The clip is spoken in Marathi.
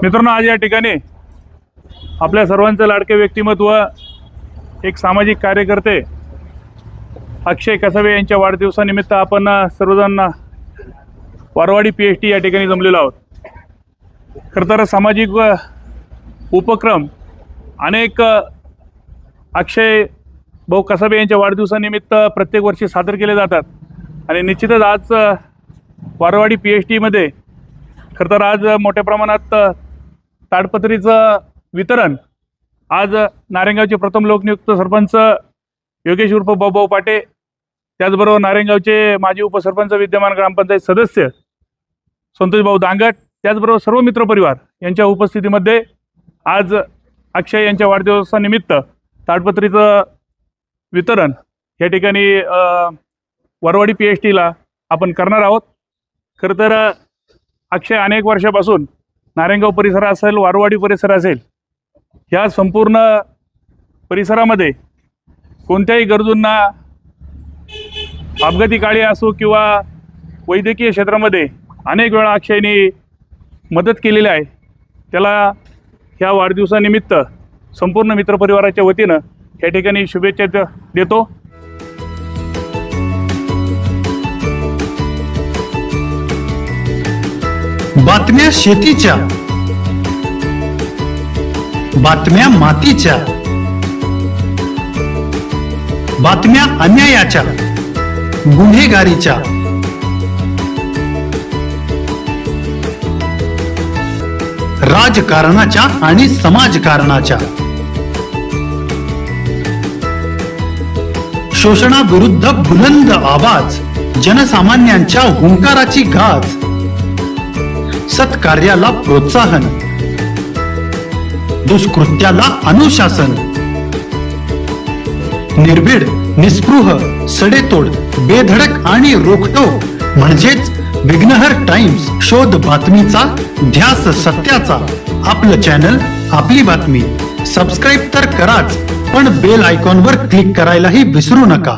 मित्रांनो, आज या ठिकाणी आपल्या सर्वांचे लाडके व्यक्तिमत्व, एक सामाजिक कार्यकर्ते अक्षय कसावे यांच्या वाढदिवसानिमित्त आपण सर्वजण वारवाडी PHT या ठिकाणी जमलेलो आहोत. खरं तर सामाजिक उपक्रम अनेक अक्षय भाऊ कसावे यांच्या वाढदिवसानिमित्त प्रत्येक वर्षी सादर केले जातात आणि निश्चितच आज वारवाडी PHT मध्ये खरं तर आज मोठ्या प्रमाणात ताडपत्रीचं वितरण आज नारायणगावचे प्रथम लोकनियुक्त सरपंच योगेश उर्फ भाऊ पाटे, त्याचबरोबर नारायणगावचे माजी उपसरपंच विद्यमान ग्रामपंचायत सदस्य संतोष भाऊ दांगट, त्याचबरोबर सर्व मित्रपरिवार यांच्या उपस्थितीमध्ये आज अक्षय यांच्या वाढदिवसानिमित्त ताडपत्रीचं वितरण या ठिकाणी वारवाडी PHTला आपण करणार आहोत. खरं तर अक्षय अनेक वर्षापासून नारायणगाव परिसर असेल, वारवाडी परिसर असेल, ह्या संपूर्ण परिसरामध्ये कोणत्याही गरजूंना अपघाती काळी असो किंवा वैद्यकीय क्षेत्रामध्ये अनेक वेळा अक्षयनी मदत केलेली आहे. त्याला ह्या वाढदिवसानिमित्त संपूर्ण मित्रपरिवाराच्या वतीनं या ठिकाणी शुभेच्छा देतो. बातम्या शेतीच्या, बातम्या मातीच्या, बातम्या अन्यायाच्या, गुन्हेगारीच्या, राजकारणाच्या आणि समाजकारणाच्या, शोषणाविरुद्ध बुलंद आवाज, जनसामान्यांच्या हुंकाराची गाज, सत्कार्याला प्रोत्साहन, दुष्कृत्याला अनुशासन, निर्भीड, निस्पृह, सडेतोड, बेधडक आणि रोखटोक म्हणजेच विघ्नहर टाइम्स. शोध बातमीचा, ध्यास सत्याचा. आपलं चॅनल, आपली बातमी. सबस्क्राईब तर कराच, पण बेल आयकॉनवर क्लिक करायलाही विसरू नका.